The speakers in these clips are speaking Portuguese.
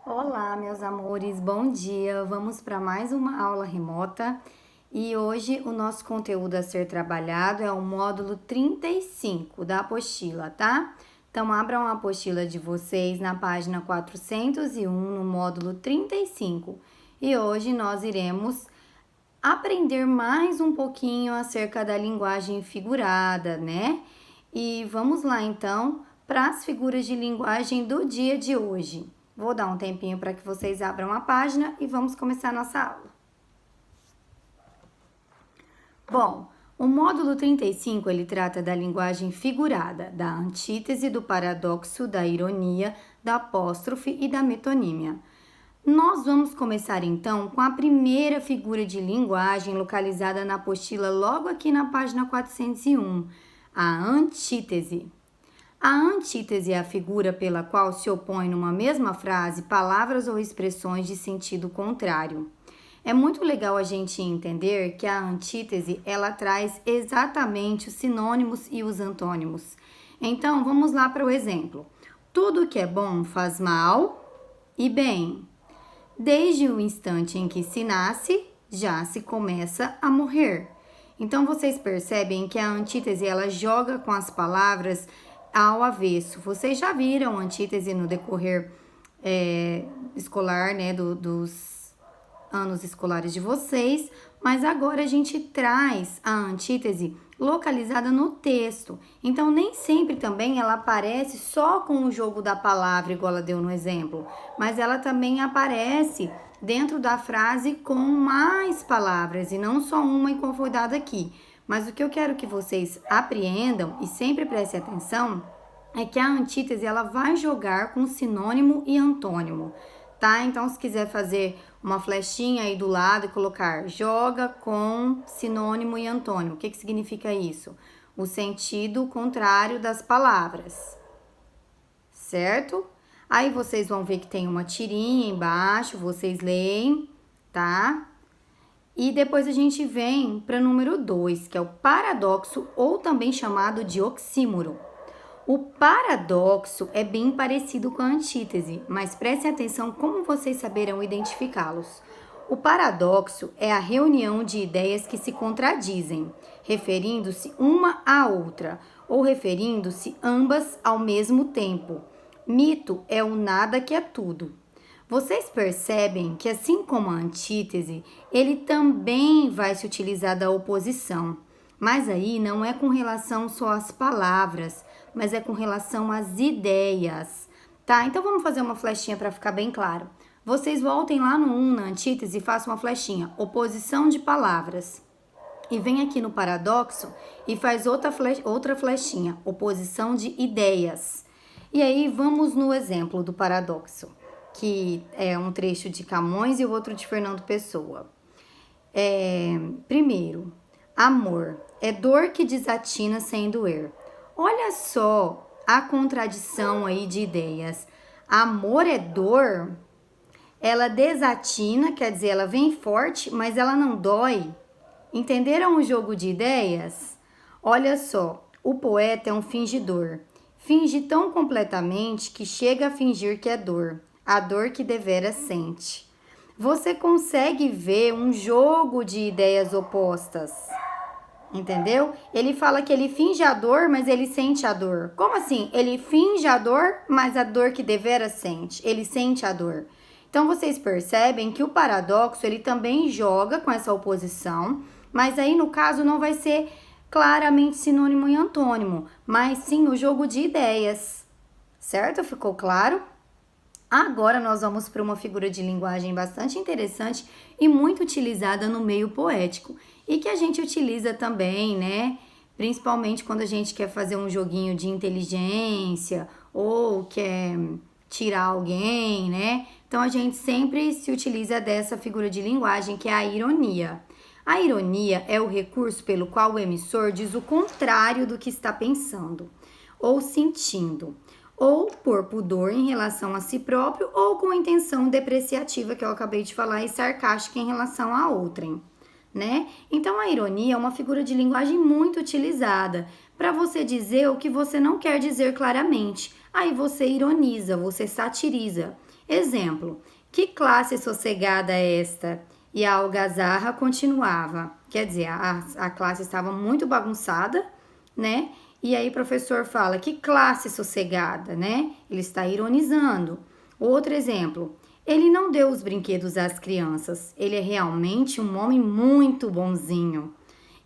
Olá, meus amores, bom dia. Vamos para mais uma aula remota e hoje o nosso conteúdo a ser trabalhado é o módulo 35 da apostila, tá? Então, abram a apostila de vocês na página 401, no módulo 35. E hoje nós iremos aprender mais um pouquinho acerca da linguagem figurada, né? E vamos lá então para as figuras de linguagem do dia de hoje. Vou dar um tempinho para que vocês abram a página e vamos começar a nossa aula. Bom, o módulo 35 ele trata da linguagem figurada, da antítese, do paradoxo, da ironia, da apóstrofe e da metonímia. Nós vamos começar então com a primeira figura de linguagem localizada na apostila logo aqui na página 401, a antítese. A antítese é a figura pela qual se opõe numa mesma frase palavras ou expressões de sentido contrário. É muito legal a gente entender que a antítese ela traz exatamente os sinônimos e os antônimos. Então, vamos lá para o exemplo. Tudo que é bom faz mal e bem. Desde o instante em que se nasce, já se começa a morrer. Então, vocês percebem que a antítese ela joga com as palavras ao avesso. Vocês já viram antítese no decorrer escolar, né, dos anos escolares de vocês, mas agora a gente traz a antítese localizada no texto. Então, nem sempre também ela aparece só com o jogo da palavra, igual ela deu no exemplo, mas ela também aparece dentro da frase com mais palavras e não só uma e como foi dada aqui. Mas o que eu quero que vocês apreendam e sempre prestem atenção é que a antítese ela vai jogar com sinônimo e antônimo, tá? Então, se quiser fazer uma flechinha aí do lado e colocar joga com sinônimo e antônimo, o que significa isso? O sentido contrário das palavras, certo? Aí vocês vão ver que tem uma tirinha embaixo, vocês leem, tá? E depois a gente vem para número 2, que é o paradoxo ou também chamado de oxímoro. O paradoxo é bem parecido com a antítese, mas prestem atenção como vocês saberão identificá-los. O paradoxo é a reunião de ideias que se contradizem, referindo-se uma à outra ou referindo-se ambas ao mesmo tempo. Mito é o nada que é tudo. Vocês percebem que, assim como a antítese, ele também vai se utilizar da oposição, mas aí não é com relação só às palavras, mas é com relação às ideias, tá? Então vamos fazer uma flechinha para ficar bem claro. Vocês voltem lá no 1, na antítese, e façam uma flechinha, oposição de palavras. E vem aqui no paradoxo e faz outra flechinha, oposição de ideias. E aí vamos no exemplo do paradoxo, que é um trecho de Camões e o outro de Fernando Pessoa. Primeiro, amor é dor que desatina sem doer. Olha só a contradição aí de ideias. Amor é dor, ela desatina, quer dizer, ela vem forte, mas ela não dói. Entenderam o jogo de ideias? Olha só, o poeta é um fingidor. Finge tão completamente que chega a fingir que é dor, a dor que deveras sente. Você consegue ver um jogo de ideias opostas. Entendeu? Ele fala que ele finge a dor, mas ele sente a dor. Como assim? Ele finge a dor, mas a dor que deveras sente. Ele sente a dor. Então, vocês percebem que o paradoxo, ele também joga com essa oposição, mas aí, no caso, não vai ser claramente sinônimo e antônimo, mas sim o jogo de ideias. Certo? Ficou claro? Agora nós vamos para uma figura de linguagem bastante interessante e muito utilizada no meio poético e que a gente utiliza também, né? Principalmente quando a gente quer fazer um joguinho de inteligência ou quer tirar alguém, né? Então a gente sempre se utiliza dessa figura de linguagem que é a ironia. A ironia é o recurso pelo qual o emissor diz o contrário do que está pensando ou sentindo, ou por pudor em relação a si próprio, ou com intenção depreciativa, que eu acabei de falar, e sarcástica em relação a outrem, né? Então, a ironia é uma figura de linguagem muito utilizada para você dizer o que você não quer dizer claramente. Aí você ironiza, você satiriza. Exemplo, que classe sossegada é esta? E a algazarra continuava. Quer dizer, a classe estava muito bagunçada, né? E aí o professor fala, que classe sossegada, né? Ele está ironizando. Outro exemplo, ele não deu os brinquedos às crianças. Ele é realmente um homem muito bonzinho.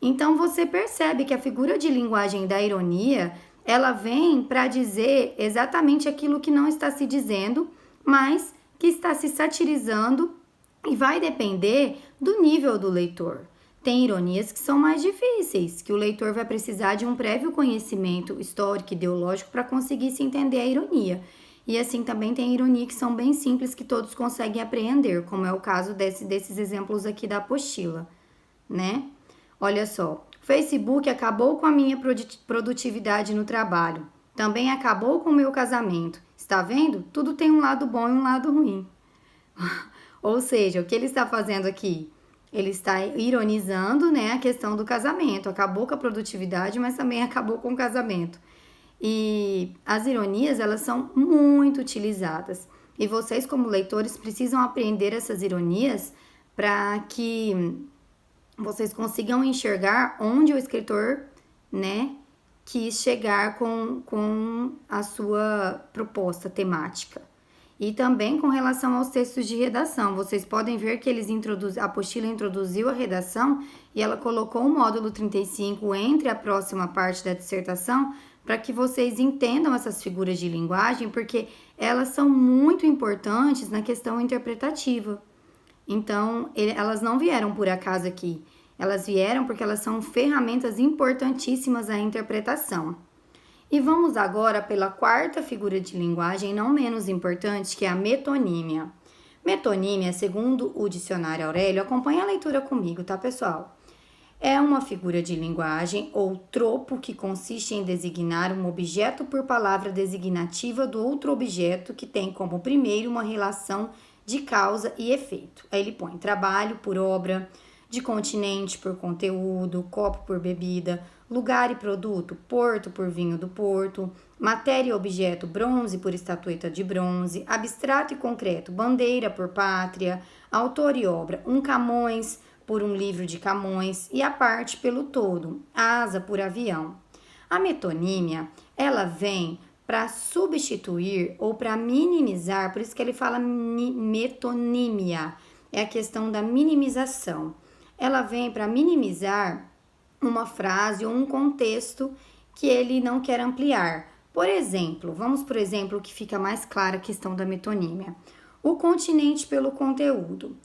Então você percebe que a figura de linguagem da ironia, ela vem para dizer exatamente aquilo que não está se dizendo, mas que está se satirizando e vai depender do nível do leitor. Tem ironias que são mais difíceis, que o leitor vai precisar de um prévio conhecimento histórico e ideológico para conseguir se entender a ironia. E assim também tem ironia que são bem simples, que todos conseguem apreender, como é o caso desses exemplos aqui da apostila, né? Olha só, o Facebook acabou com a minha produtividade no trabalho. Também acabou com o meu casamento. Está vendo? Tudo tem um lado bom e um lado ruim. Ou seja, o que ele está fazendo aqui? Ele está ironizando, né, a questão do casamento. Acabou com a produtividade, mas também acabou com o casamento. E as ironias, elas são muito utilizadas. E vocês, como leitores, precisam aprender essas ironias para que vocês consigam enxergar onde o escritor, né, quis chegar com a sua proposta temática. E também com relação aos textos de redação, vocês podem ver que a apostila introduziu a redação e ela colocou o módulo 35 entre a próxima parte da dissertação para que vocês entendam essas figuras de linguagem, porque elas são muito importantes na questão interpretativa. Então, elas não vieram por acaso aqui. Elas vieram porque elas são ferramentas importantíssimas à interpretação. E vamos agora pela quarta figura de linguagem, não menos importante, que é a metonímia. Metonímia, segundo o dicionário Aurélio, acompanha a leitura comigo, tá, pessoal? É uma figura de linguagem ou tropo que consiste em designar um objeto por palavra designativa do outro objeto que tem como primeiro uma relação de causa e efeito. Aí ele põe trabalho por obra, de continente por conteúdo, copo por bebida, lugar e produto, porto por vinho do porto, matéria e objeto, bronze por estatueta de bronze, abstrato e concreto, bandeira por pátria, autor e obra, um Camões por um livro de Camões e a parte pelo todo, asa por avião. A metonímia, ela vem para substituir ou para minimizar, por isso que ele fala metonímia, é a questão da minimização. Ela vem para minimizar uma frase ou um contexto que ele não quer ampliar. Por exemplo, vamos por exemplo que fica mais clara a questão da metonímia. O continente pelo conteúdo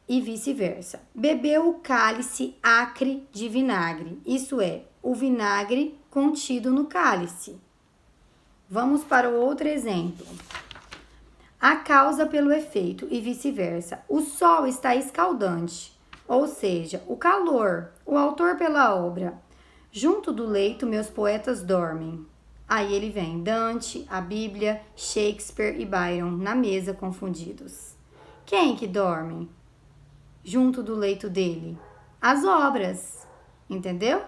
e vice-versa. Bebeu o cálice acre de vinagre, isso é, o vinagre contido no cálice. Vamos para o outro exemplo. A causa pelo efeito e vice-versa. O sol está escaldante, ou seja, o calor, o autor pela obra. Junto do leito meus poetas dormem. Aí ele vem Dante, a Bíblia, Shakespeare e Byron na mesa confundidos. Quem que dorme? Junto do leito dele? As obras, entendeu?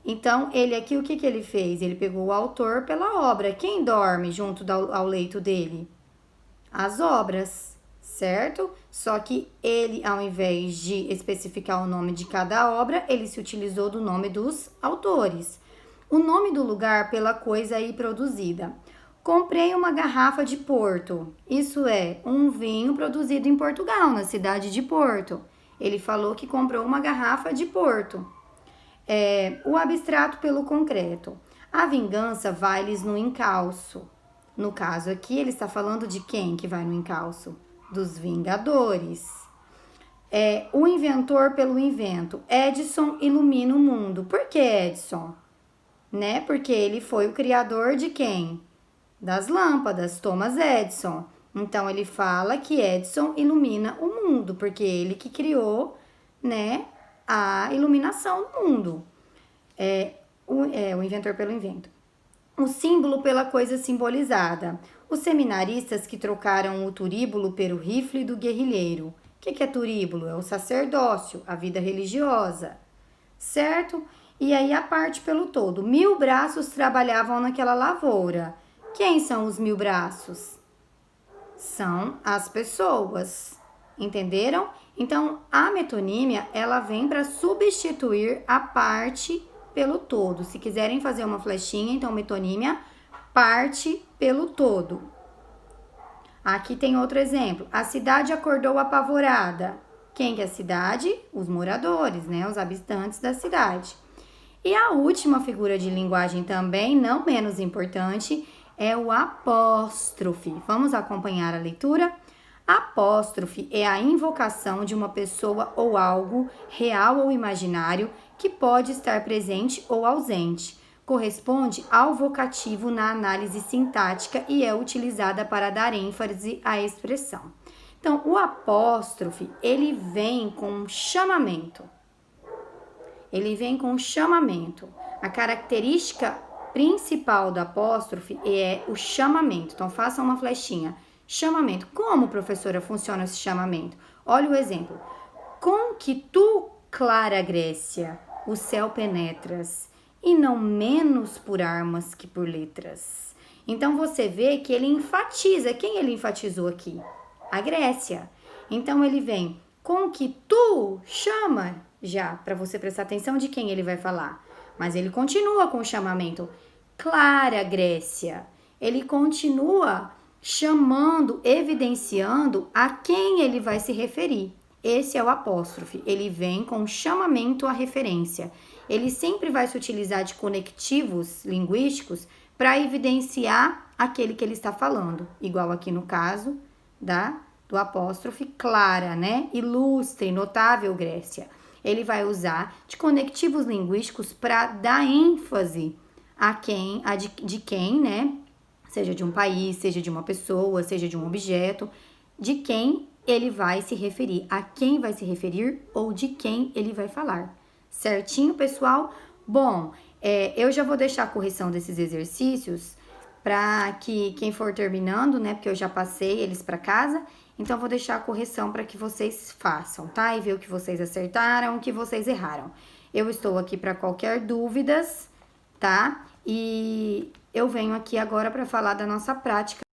Então, ele aqui, o que ele fez? Ele pegou o autor pela obra. Quem dorme junto ao leito dele? As obras, certo? Só que ele, ao invés de especificar o nome de cada obra, ele se utilizou do nome dos autores. O nome do lugar pela coisa aí produzida. Comprei uma garrafa de Porto. Isso é, um vinho produzido em Portugal, na cidade de Porto. Ele falou que comprou uma garrafa de Porto. O abstrato pelo concreto. A vingança vai-lhes no encalço. No caso aqui, ele está falando de quem que vai no encalço? Dos Vingadores. O inventor pelo invento. Edison ilumina o mundo. Por que Edison? Né? Porque ele foi o criador de quem? Das lâmpadas, Thomas Edison. Então, ele fala que Edison ilumina o mundo, porque ele que criou, né, a iluminação do mundo. O inventor pelo invento. O símbolo pela coisa simbolizada. Os seminaristas que trocaram o turíbulo pelo rifle do guerrilheiro. O que é turíbulo? É o sacerdócio, a vida religiosa, certo? E aí a parte pelo todo. 1000 braços trabalhavam naquela lavoura. Quem são os 1000 braços? São as pessoas. Entenderam? Então, a metonímia, ela vem para substituir a parte pelo todo. Se quiserem fazer uma flechinha, então metonímia, parte pelo todo. Aqui tem outro exemplo. A cidade acordou apavorada. Quem que é a cidade? Os moradores, né? Os habitantes da cidade. E a última figura de linguagem também, não menos importante, é o apóstrofe. Vamos acompanhar a leitura? Apóstrofe é a invocação de uma pessoa ou algo, real ou imaginário, que pode estar presente ou ausente. Corresponde ao vocativo na análise sintática e é utilizada para dar ênfase à expressão. Então, o apóstrofe, ele vem com chamamento. Ele vem com chamamento. A característica principal do apóstrofe é o chamamento. Então, façam uma flechinha. Chamamento. Como, professora, funciona esse chamamento? Olha o exemplo. Com que tu, clara Grécia, o céu penetras, e não menos por armas que por letras. Então, você vê que ele enfatiza. Quem ele enfatizou aqui? A Grécia. Então, ele vem com que tu chama já, para você prestar atenção de quem ele vai falar. Mas ele continua com o chamamento. Clara Grécia. Ele continua chamando, evidenciando a quem ele vai se referir. Esse é o apóstrofe. Ele vem com chamamento à referência. Ele sempre vai se utilizar de conectivos linguísticos para evidenciar aquele que ele está falando. Igual aqui no caso do apóstrofe Clara, né? Ilustre, notável Grécia. Ele vai usar de conectivos linguísticos para dar ênfase de quem, né? Seja de um país, seja de uma pessoa, seja de um objeto, de quem ele vai se referir, a quem vai se referir ou de quem ele vai falar. Certinho, pessoal? Bom, eu já vou deixar a correção desses exercícios para que quem for terminando, né? Porque eu já passei eles para casa. Então, vou deixar a correção para que vocês façam, tá? E ver o que vocês acertaram, o que vocês erraram. Eu estou aqui para qualquer dúvidas, tá? E eu venho aqui agora para falar da nossa prática.